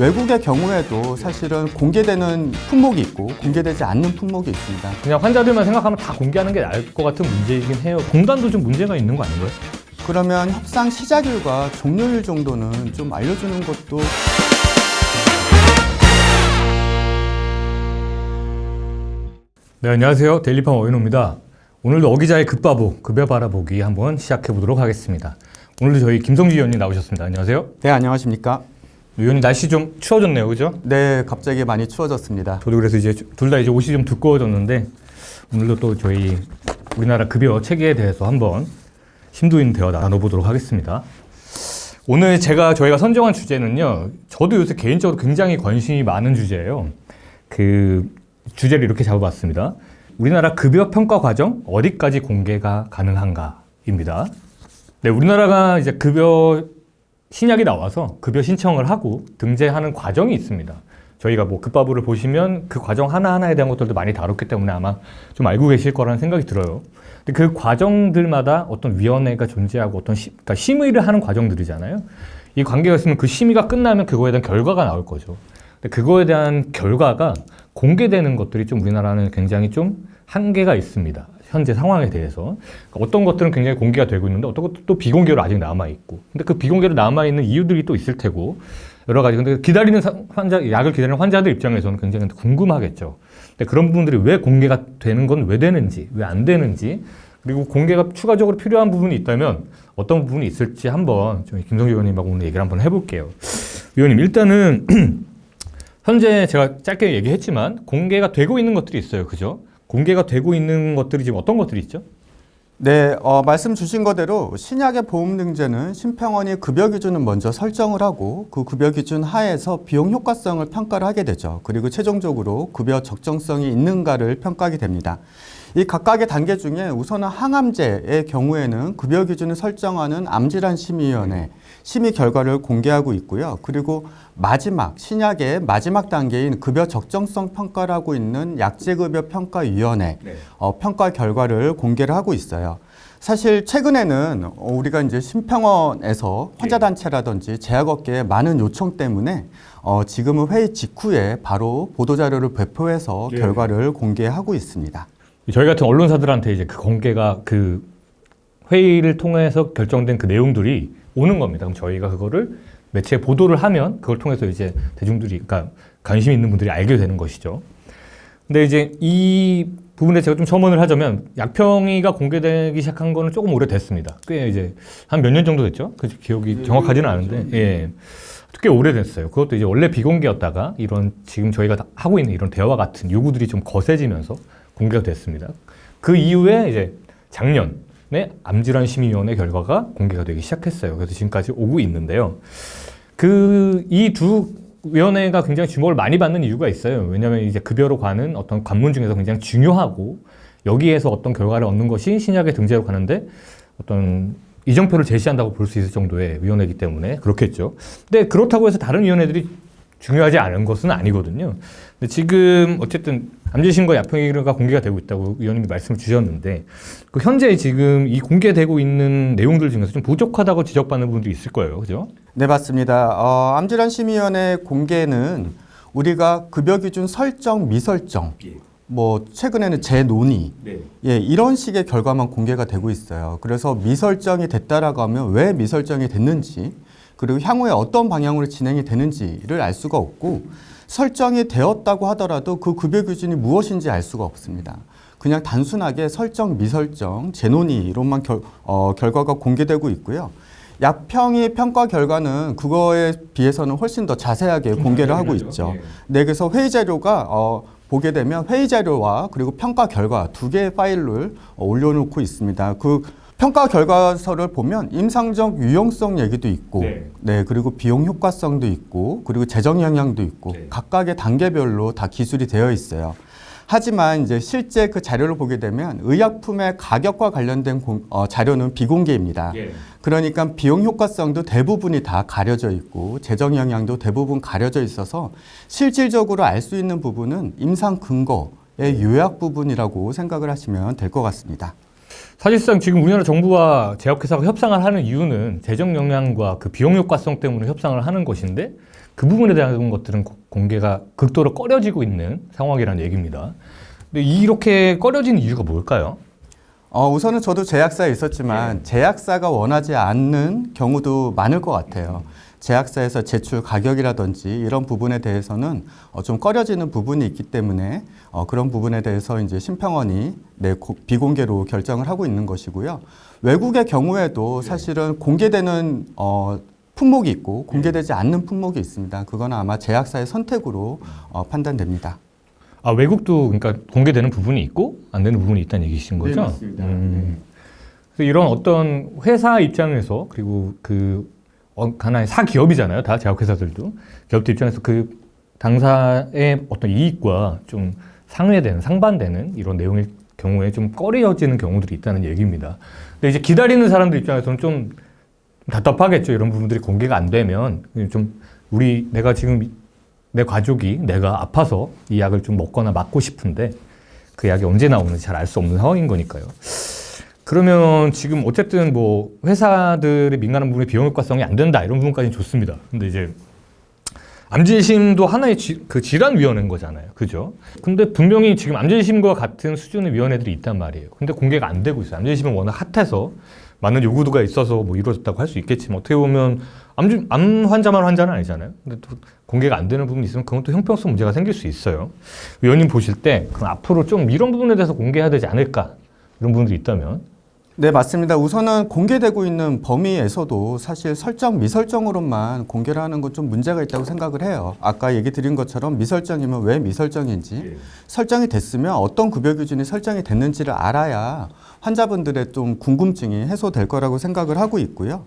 외국의 경우에도 사실은 공개되는 품목이 있고 공개되지 않는 품목이 있습니다. 그냥 환자들만 생각하면 다 공개하는 게 나을 것 같은 문제이긴 해요. 공단도 좀 문제가 있는 거 아닌가요? 그러면 협상 시작일과 종료일 정도는 좀 알려주는 것도 네, 안녕하세요. 데일리팜 어윤호입니다. 오늘도 어기자의 급바보, 급여 바라보기 한번 시작해 보도록 하겠습니다. 오늘도 저희 김성주 의원님 나오셨습니다. 안녕하세요. 네, 안녕하십니까? 의원님 날씨 좀 추워졌네요, 그죠? 네, 갑자기 많이 추워졌습니다. 저도 그래서 이제 둘 다 이제 옷이 좀 두꺼워졌는데 오늘도 또 저희 우리나라 급여 체계에 대해서 한번 심도 있는 대화 나눠보도록 하겠습니다. 오늘 저희가 선정한 주제는요. 저도 요새 개인적으로 굉장히 관심이 많은 주제예요. 그 주제를 이렇게 잡아봤습니다. 우리나라 급여 평가 과정 어디까지 공개가 가능한가입니다. 네, 우리나라가 이제 급여 신약이 나와서 급여 신청을 하고 등재하는 과정이 있습니다. 저희가 뭐 급바보를 보시면 그 과정 하나하나에 대한 것들도 많이 다뤘기 때문에 아마 좀 알고 계실 거라는 생각이 들어요. 근데 그 과정들마다 어떤 위원회가 존재하고 어떤 그러니까 심의를 하는 과정들이잖아요. 이 관계가 있으면 그 심의가 끝나면 그거에 대한 결과가 나올 거죠. 근데 그거에 대한 결과가 공개되는 것들이 좀 우리나라는 굉장히 좀 한계가 있습니다. 현재 상황에 대해서. 그러니까 어떤 것들은 굉장히 공개가 되고 있는데 어떤 것도 또 비공개로 아직 남아있고. 근데 그 비공개로 남아있는 이유들이 또 있을 테고 여러 가지. 근데 기다리는 약을 기다리는 환자들 입장에서는 굉장히 궁금하겠죠. 근데 그런 부분들이 왜 공개가 되는 건 왜 되는지, 왜 안 되는지, 그리고 공개가 추가적으로 필요한 부분이 있다면 어떤 부분이 있을지 한번 좀 김성주 의원님하고 오늘 얘기를 한번 해볼게요. 의원님, 일단은 현재 제가 짧게 얘기했지만 공개가 되고 있는 것들이 있어요. 그죠? 공개가 되고 있는 것들이 지금 어떤 것들이 있죠? 네, 말씀 주신 거대로 신약의 보험 등재는 심평원이 급여 기준을 먼저 설정을 하고 그 급여 기준 하에서 비용 효과성을 평가를 하게 되죠. 그리고 최종적으로 급여 적정성이 있는가를 평가하게 됩니다. 이 각각의 단계 중에 우선은 항암제의 경우에는 급여 기준을 설정하는 암질환심의위원회 심의 결과를 공개하고 있고요. 그리고 마지막 신약의 마지막 단계인 급여 적정성 평가를 하고 있는 약제급여 평가위원회 평가 결과를 공개를 하고 있어요. 사실 최근에는 우리가 이제 심평원에서 환자단체라든지 제약업계의 많은 요청 때문에 지금은 회의 직후에 바로 보도자료를 배포해서 결과를 공개하고 있습니다. 저희 같은 언론사들한테 이제 그 공개가 그 회의를 통해서 결정된 그 내용들이 오는 겁니다. 그럼 저희가 그거를 매체에 보도를 하면 그걸 통해서 이제 대중들이, 그러니까 관심 있는 분들이 알게 되는 것이죠. 근데 이제 이 부분에 제가 좀 첨언을 하자면 약평이가 공개되기 시작한 거는 조금 오래됐습니다. 꽤 이제 한 몇 년 정도 됐죠? 그 기억이 정확하지는 않은데, 예. 꽤 오래됐어요. 그것도 이제 원래 비공개였다가 이런 지금 저희가 하고 있는 이런 대화 같은 요구들이 좀 거세지면서 공개가 됐습니다. 그 이후에 이제 작년에 암질환심의위원회 결과가 공개가 되기 시작했어요. 그래서 지금까지 오고 있는데요. 이 두 위원회가 굉장히 주목을 많이 받는 이유가 있어요. 왜냐하면 이제 급여로 가는 어떤 관문 중에서 굉장히 중요하고 여기에서 어떤 결과를 얻는 것이 신약의 등재로 가는데 어떤 이정표를 제시한다고 볼 수 있을 정도의 위원회이기 때문에 그렇겠죠. 근데 그렇다고 해서 다른 위원회들이 중요하지 않은 것은 아니거든요. 근데 지금 어쨌든 암질신과 약평이가 공개가 되고 있다고 의원님이 말씀을 주셨는데 그 현재 지금 이 공개되고 있는 내용들 중에서 좀 부족하다고 지적받는 분들이 있을 거예요. 그죠? 네, 맞습니다. 암질환심의위원회 공개는 우리가 급여 기준 설정, 미설정, 뭐 최근에는 재논의, 이런 식의 결과만 공개가 되고 있어요. 그래서 미설정이 됐다라고 하면 왜 미설정이 됐는지, 그리고 향후에 어떤 방향으로 진행이 되는지를 알 수가 없고, 설정이 되었다고 하더라도 그 급여 기준이 무엇인지 알 수가 없습니다. 그냥 단순하게 설정, 미설정, 재논의로만 결과가 공개되고 있고요. 약평이 평가 결과는 그거에 비해서는 훨씬 더 자세하게 공개를 하고 있죠. 네, 그래서 회의 자료가 보게 되면 회의 자료와 그리고 평가 결과 두 개의 파일을 올려놓고 있습니다. 그 평가 결과서를 보면 임상적 유용성 얘기도 있고, 네, 그리고 비용 효과성도 있고, 그리고 재정 영향도 있고, 각각의 단계별로 다 기술이 되어 있어요. 하지만 이제 실제 그 자료를 보게 되면 의약품의 가격과 관련된 자료는 비공개입니다. 그러니까 비용 효과성도 대부분이 다 가려져 있고 재정 영향도 대부분 가려져 있어서 실질적으로 알 수 있는 부분은 임상 근거의 요약 부분이라고 생각을 하시면 될 것 같습니다. 사실상 지금 우리나라 정부와 제약회사가 협상을 하는 이유는 재정 영향과 그 비용 효과성 때문에 협상을 하는 것인데 그 부분에 대한 것들은 공개가 극도로 꺼려지고 있는 상황이라는 얘기입니다. 근데 이렇게 꺼려진 이유가 뭘까요? 우선은 저도 제약사에 있었지만 제약사가 원하지 않는 경우도 많을 것 같아요. 제약사에서 제출 가격이라든지 이런 부분에 대해서는 좀 꺼려지는 부분이 있기 때문에 그런 부분에 대해서 이제 심평원이 비공개로 결정을 하고 있는 것이고요. 외국의 경우에도 사실은 공개되는 품목이 있고 공개되지 않는 품목이 있습니다. 그건 아마 제약사의 선택으로 판단됩니다. 아, 외국도 그러니까 공개되는 부분이 있고 안 되는 부분이 있다는 얘기신 거죠? 네, 맞습니다. 그래서 이런 어떤 회사 입장에서 그리고 하나의 사기업이잖아요. 다 제약회사들도. 기업들 입장에서 그 당사의 어떤 이익과 좀 상반되는 이런 내용의 경우에 좀 꺼려지는 경우들이 있다는 얘기입니다. 근데 이제 기다리는 사람들 입장에서는 좀 답답하겠죠. 이런 부분들이 공개가 안 되면 좀 내가 지금 내 가족이 내가 아파서 이 약을 좀 먹거나 맞고 싶은데 그 약이 언제 나오는지 잘 알 수 없는 상황인 거니까요. 그러면 지금 어쨌든 뭐 회사들의 민감한 부분의 비용 효과성이 안 된다 이런 부분까지는 좋습니다. 근데 이제 암진심도 하나의 질환위원회인 거잖아요. 그죠? 근데 분명히 지금 암진심과 같은 수준의 위원회들이 있단 말이에요. 근데 공개가 안 되고 있어요. 암진심은 워낙 핫해서 많은 요구도가 있어서 뭐 이루어졌다고 할 수 있겠지만 어떻게 보면 암 환자만 환자는 아니잖아요. 근데 또 공개가 안 되는 부분이 있으면 그건 또 형평성 문제가 생길 수 있어요. 위원님 보실 때 그럼 앞으로 좀 이런 부분에 대해서 공개해야 되지 않을까 이런 부분들이 있다면 네, 맞습니다. 우선은 공개되고 있는 범위에서도 사실 설정, 미설정으로만 공개를 하는 건 좀 문제가 있다고 생각을 해요. 아까 얘기 드린 것처럼 미설정이면 왜 미설정인지, 설정이 됐으면 어떤 급여 기준이 설정이 됐는지를 알아야 환자분들의 좀 궁금증이 해소될 거라고 생각을 하고 있고요.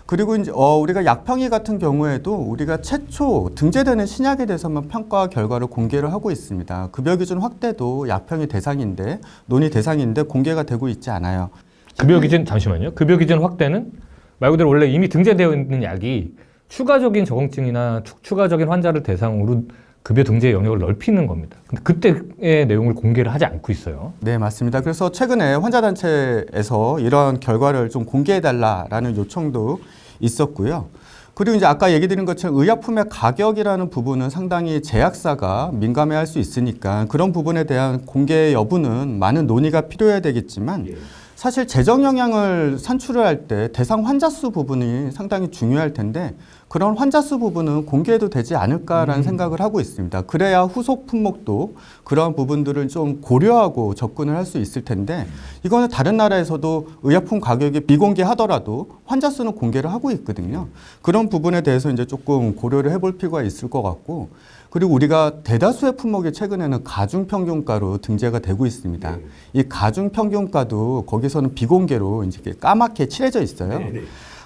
그리고 이제 우리가 약평이 같은 경우에도 우리가 최초 등재되는 신약에 대해서만 평가 결과를 공개를 하고 있습니다. 급여 기준 확대도 약평이 대상인데 논의 대상인데 공개가 되고 있지 않아요. 급여 기준 잠시만요. 급여 기준 확대는 말 그대로 원래 이미 등재되어 있는 약이 추가적인 적응증이나 추가적인 환자를 대상으로 급여 등재 영역을 넓히는 겁니다. 근데 그때의 내용을 공개를 하지 않고 있어요. 네, 맞습니다. 그래서 최근에 환자단체에서 이런 결과를 좀 공개해달라라는 요청도 있었고요. 그리고 이제 아까 얘기 드린 것처럼 의약품의 가격이라는 부분은 상당히 제약사가 민감해할 수 있으니까 그런 부분에 대한 공개 여부는 많은 논의가 필요해야 되겠지만 사실 재정 영향을 산출을 할 때 대상 환자 수 부분이 상당히 중요할 텐데 그런 환자 수 부분은 공개해도 되지 않을까라는 생각을 하고 있습니다. 그래야 후속 품목도 그런 부분들을 좀 고려하고 접근을 할 수 있을 텐데 이거는 다른 나라에서도 의약품 가격이 비공개하더라도 환자 수는 공개를 하고 있거든요. 그런 부분에 대해서 이제 조금 고려를 해볼 필요가 있을 것 같고 그리고 우리가 대다수의 품목이 최근에는 가중평균가로 등재가 되고 있습니다. 이 가중평균가도 거기서는 비공개로 이제 까맣게 칠해져 있어요.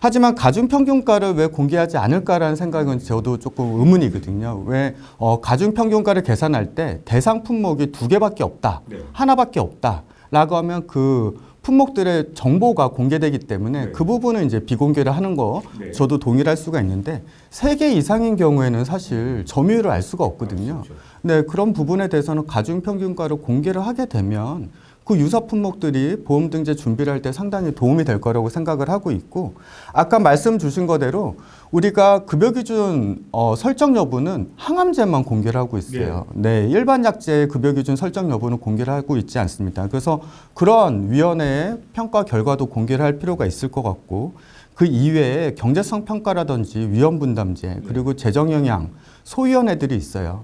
하지만 가중평균가를 왜 공개하지 않을까라는 생각은 저도 조금 의문이거든요. 왜 가중평균가를 계산할 때 대상 품목이 2개밖에 없다, 하나밖에 없다라고 하면 그 품목들의 정보가 공개되기 때문에 그 부분은 이제 비공개를 하는 거 저도 동의를 할 수가 있는데 3개 이상인 경우에는 사실 점유율을 알 수가 없거든요. 네, 그런 부분에 대해서는 가중평균가를 공개를 하게 되면 그 유사 품목들이 보험 등재 준비를 할 때 상당히 도움이 될 거라고 생각을 하고 있고 아까 말씀 주신 거대로 우리가 급여 기준 설정 여부는 항암제만 공개를 하고 있어요. 네, 일반 약제 급여 기준 설정 여부는 공개를 하고 있지 않습니다. 그래서 그런 위원회의 평가 결과도 공개를 할 필요가 있을 것 같고 그 이외에 경제성 평가라든지 위험 분담제 그리고 재정 영향 소위원회들이 있어요.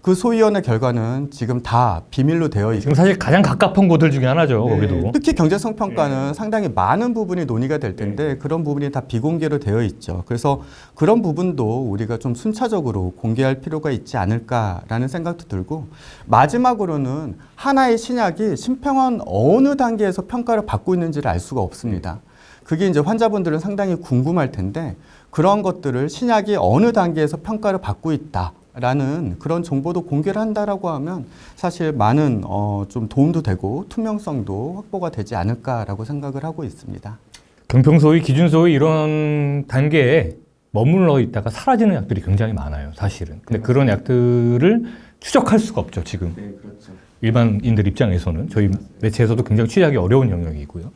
그 소위원회 결과는 지금 다 비밀로 되어 있고 지금 사실 가장 갑갑한 곳들 중에 하나죠. 거기도. 특히 경제성 평가는 상당히 많은 부분이 논의가 될 텐데 그런 부분이 다 비공개로 되어 있죠. 그래서 그런 부분도 우리가 좀 순차적으로 공개할 필요가 있지 않을까라는 생각도 들고 마지막으로는 하나의 신약이 심평원 어느 단계에서 평가를 받고 있는지를 알 수가 없습니다. 그게 이제 환자분들은 상당히 궁금할 텐데 그런 것들을 신약이 어느 단계에서 평가를 받고 있다라는 그런 정보도 공개를 한다라고 하면 사실 많은 좀 도움도 되고 투명성도 확보가 되지 않을까라고 생각을 하고 있습니다. 경평소위, 기준소위 이런 단계에 머물러 있다가 사라지는 약들이 굉장히 많아요, 사실은. 근데 그런 약들을 추적할 수가 없죠, 지금. 네, 그렇죠. 일반인들 입장에서는 저희 매체에서도 굉장히 취재하기 어려운 영역이고요.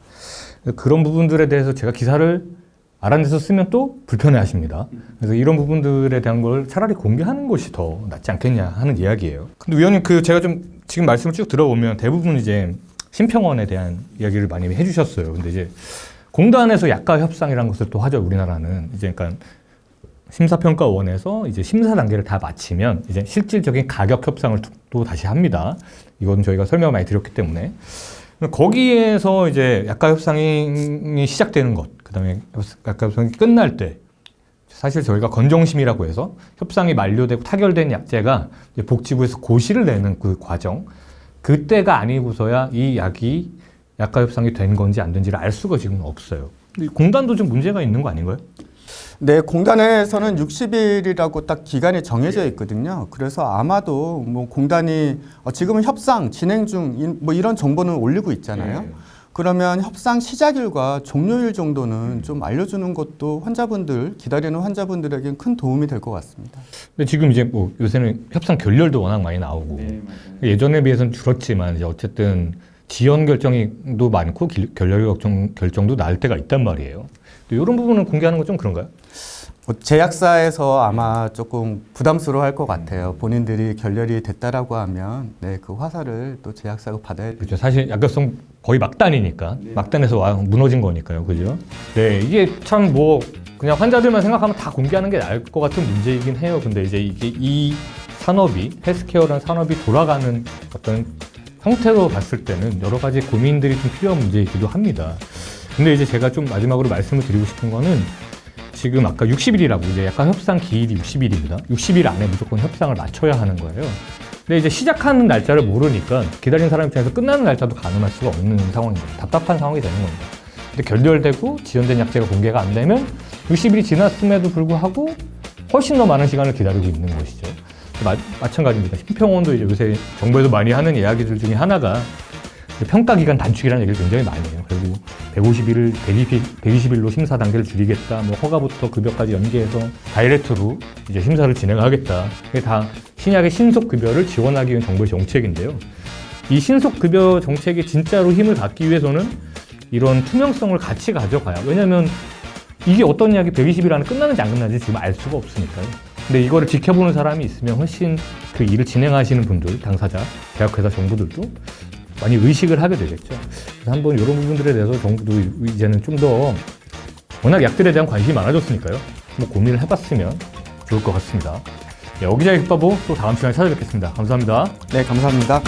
그런 부분들에 대해서 제가 기사를 알아내서 쓰면 또 불편해 하십니다. 그래서 이런 부분들에 대한 걸 차라리 공개하는 것이 더 낫지 않겠냐 하는 이야기예요. 근데 위원님 제가 좀 지금 말씀을 쭉 들어보면 대부분 이제 심평원에 대한 이야기를 많이 해주셨어요. 근데 이제 공단에서 약가 협상이라는 것을 또 하죠. 우리나라는 이제 그러니까 심사평가원에서 이제 심사 단계를 다 마치면 이제 실질적인 가격 협상을 또 다시 합니다. 이건 저희가 설명을 많이 드렸기 때문에 거기에서 이제 약가 협상이 시작되는 것, 그다음에 약가 협상이 끝날 때 사실 저희가 건정심이라고 해서 협상이 만료되고 타결된 약제가 이제 복지부에서 고시를 내는 그 과정, 그때가 아니고서야 이 약이 약가 협상이 된 건지 안 된지를 알 수가 지금 없어요. 근데 공단도 좀 문제가 있는 거 아닌가요? 네, 공단에서는 60일이라고 딱 기간이 정해져 있거든요. 그래서 아마도 뭐 공단이 지금은 협상 진행 중 뭐 이런 정보는 올리고 있잖아요. 그러면 협상 시작일과 종료일 정도는 좀 알려주는 것도 기다리는 환자분들에게는 큰 도움이 될 것 같습니다. 근데 지금 이제 뭐 요새는 협상 결렬도 워낙 많이 나오고 예전에 비해서는 줄었지만 이제 어쨌든 지연 결정도 많고 결렬 결정도 날 때가 있단 말이에요. 이런 부분은 공개하는 건 좀 그런가요? 제약사에서 아마 조금 부담스러워할 것 같아요. 본인들이 결렬이 됐다라고 하면 그 화살을 또 제약사가 받아야 되죠. 그렇죠. 사실 약효성 거의 막단이니까 막단에서 무너진 거니까요, 그죠? 네, 이게 참 뭐 그냥 환자들만 생각하면 다 공개하는 게 나을 것 같은 문제이긴 해요. 근데 이제 이게 이 산업이 헬스케어라는 산업이 돌아가는 어떤 형태로 봤을 때는 여러 가지 고민들이 좀 필요한 문제이기도 합니다. 근데 이제 제가 좀 마지막으로 말씀을 드리고 싶은 거는 지금 아까 60일이라고 이제 약간 협상 기일이 60일입니다. 60일 안에 무조건 협상을 마쳐야 하는 거예요. 근데 이제 시작하는 날짜를 모르니까 기다리는 사람 입장에서 끝나는 날짜도 가늠할 수가 없는 상황입니다. 답답한 상황이 되는 겁니다. 근데 결렬되고 지연된 약제가 공개가 안 되면 60일이 지났음에도 불구하고 훨씬 더 많은 시간을 기다리고 있는 것이죠. 마찬가지입니다. 심평원도 이제 요새 정부에서 많이 하는 이야기들 중에 하나가 평가기간 단축이라는 얘기를 굉장히 많이 해요. 그리고 120일로 심사 단계를 줄이겠다, 뭐 허가부터 급여까지 연계해서 다이렉트로 이제 심사를 진행하겠다. 이게 다 신약의 신속급여를 지원하기 위한 정부의 정책인데요. 이 신속급여 정책이 진짜로 힘을 받기 위해서는 이런 투명성을 같이 가져가야. 왜냐하면 이게 어떤 약이 120일 안에 끝나는지 안 끝나는지 지금 알 수가 없으니까요. 근데 이거를 지켜보는 사람이 있으면 훨씬 그 일을 진행하시는 분들, 당사자, 제약회사, 정부들도 많이 의식을 하게 되겠죠. 그래서 한번 이런 부분들에 대해서 정부도 이제는 좀 더 워낙 약들에 대한 관심이 많아졌으니까요. 한번 고민을 해봤으면 좋을 것 같습니다. 네, 어기자의 빅바보 또 다음 시간에 찾아뵙겠습니다. 감사합니다. 네, 감사합니다.